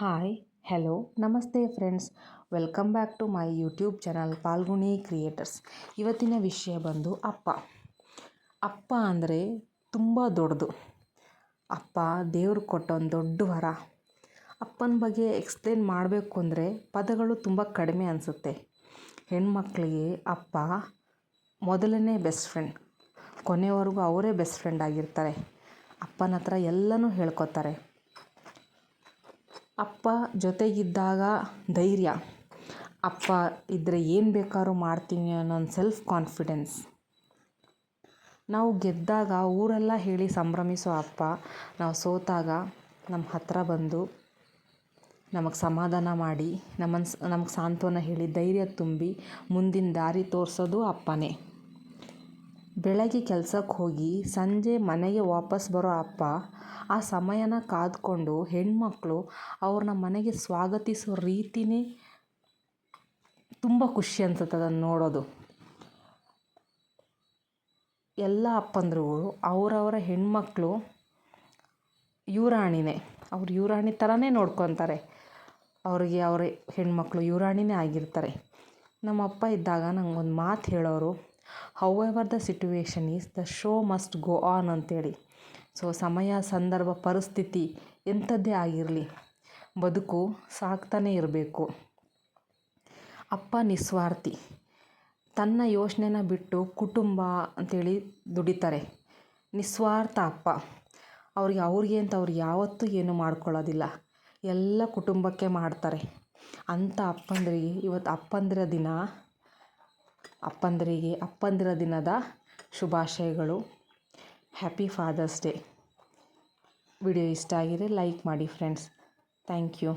Hi, hello, ನಮಸ್ತೆ friends. Welcome back to my YouTube channel Phalguni creators. ಇವತ್ತಿನ ವಿಷಯ ಬಂದು ಅಪ್ಪ. ಅಪ್ಪ ಅಂದರೆ ತುಂಬ ದೊಡ್ಡದು. ಅಪ್ಪ ದೇವ್ರು ಕೊಟ್ಟ ಒಂದು ದೊಡ್ಡ ವರ. ಅಪ್ಪನ ಬಗ್ಗೆ ಎಕ್ಸ್ಪ್ಲೇನ್ ಮಾಡಬೇಕು ಅಂದರೆ ಪದಗಳು ತುಂಬ ಕಡಿಮೆ ಅನಿಸುತ್ತೆ. ಹೆಣ್ಮಕ್ಳಿಗೆ ಅಪ್ಪ ಮೊದಲನೇ ಬೆಸ್ಟ್ ಫ್ರೆಂಡ್. ಕೊನೆಯವರೆಗೂ ಅವರೇ ಬೆಸ್ಟ್ ಫ್ರೆಂಡ್ ಆಗಿರ್ತಾರೆ. ಅಪ್ಪನ ಹತ್ರ ಎಲ್ಲನೂ ಹೇಳ್ಕೊತಾರೆ. ಅಪ್ಪ ಜೊತೆಗಿದ್ದಾಗ ಧೈರ್ಯ. ಅಪ್ಪ ಇದ್ದರೆ ಏನು ಬೇಕಾದ್ರೂ ಮಾಡ್ತೀನಿ ಅನ್ನೋ ಒಂದು ಸೆಲ್ಫ್ ಕಾನ್ಫಿಡೆನ್ಸ್. ನಾವು ಗೆದ್ದಾಗ ಊರೆಲ್ಲ ಹೇಳಿ ಸಂಭ್ರಮಿಸೋ ಅಪ್ಪ, ನಾವು ಸೋತಾಗ ನಮ್ಮ ಹತ್ರ ಬಂದು ನಮಗೆ ಸಮಾಧಾನ ಮಾಡಿ ನಮಗೆ ಸಾಂತ್ವನ ಹೇಳಿ ಧೈರ್ಯ ತುಂಬಿ ಮುಂದಿನ ದಾರಿ ತೋರಿಸೋದು ಅಪ್ಪನೇ. ಬೆಳಗ್ಗೆ ಕೆಲಸಕ್ಕೆ ಹೋಗಿ ಸಂಜೆ ಮನೆಗೆ ವಾಪಸ್ ಬರೋ ಅಪ್ಪ, ಆ ಸಮಯನ ಕಾದ್ಕೊಂಡು ಹೆಣ್ಮಕ್ಳು ಅವ್ರನ್ನ ಮನೆಗೆ ಸ್ವಾಗತಿಸೋ ರೀತಿನೇ ತುಂಬ ಖುಷಿ ಅನ್ಸುತ್ತೆ ಅದನ್ನು ನೋಡೋದು. ಎಲ್ಲ ಅಪ್ಪಂದಿರುಗಳು ಅವರವರ ಹೆಣ್ಮಕ್ಳು ಯುವರಾಣಿನೇ. ಅವ್ರು ಯುವರಾಣಿ ಥರನೇ ನೋಡ್ಕೊತಾರೆ. ಅವ್ರಿಗೆ ಅವರ ಹೆಣ್ಮಕ್ಳು ಯುವರಾಣಿನೇ ಆಗಿರ್ತಾರೆ. ನಮ್ಮ ಅಪ್ಪ ಇದ್ದಾಗ ನಂಗೊಂದು ಮಾತು ಹೇಳೋರು, how ever the situation is the show must go on ಅಂತೇಳಿ. ಸೊ ಸಮಯ, ಸಂದರ್ಭ, ಪರಿಸ್ಥಿತಿ ಎಂಥದ್ದೇ ಆಗಿರಲಿ, ಬದುಕು ಸಾಕ್ತಾನೇ ಇರಬೇಕು. ಅಪ್ಪ ನಿಸ್ವಾರ್ಥಿ. ತನ್ನ ಯೋಚನೆನ ಬಿಟ್ಟು ಕುಟುಂಬ ಅಂಥೇಳಿ ದುಡಿತಾರೆ. ನಿಸ್ವಾರ್ಥ ಅಪ್ಪ. ಅವ್ರಿಗೆ ಅಂತ ಅವ್ರು ಯಾವತ್ತೂ ಏನೂ ಮಾಡ್ಕೊಳ್ಳೋದಿಲ್ಲ. ಎಲ್ಲ ಕುಟುಂಬಕ್ಕೆ ಮಾಡ್ತಾರೆ. ಅಂಥ ಅಪ್ಪಂದಿರಿಗೆ ಇವತ್ತು ಅಪ್ಪಂದಿರ ದಿನದ ಶುಭಾಶಯಗಳು. Happy fathers day. ವಿಡಿಯೋ ಇಷ್ಟ ಆಗಿದೆ ಲೈಕ್ ಮಾಡಿ ಫ್ರೆಂಡ್ಸ್. Thank you.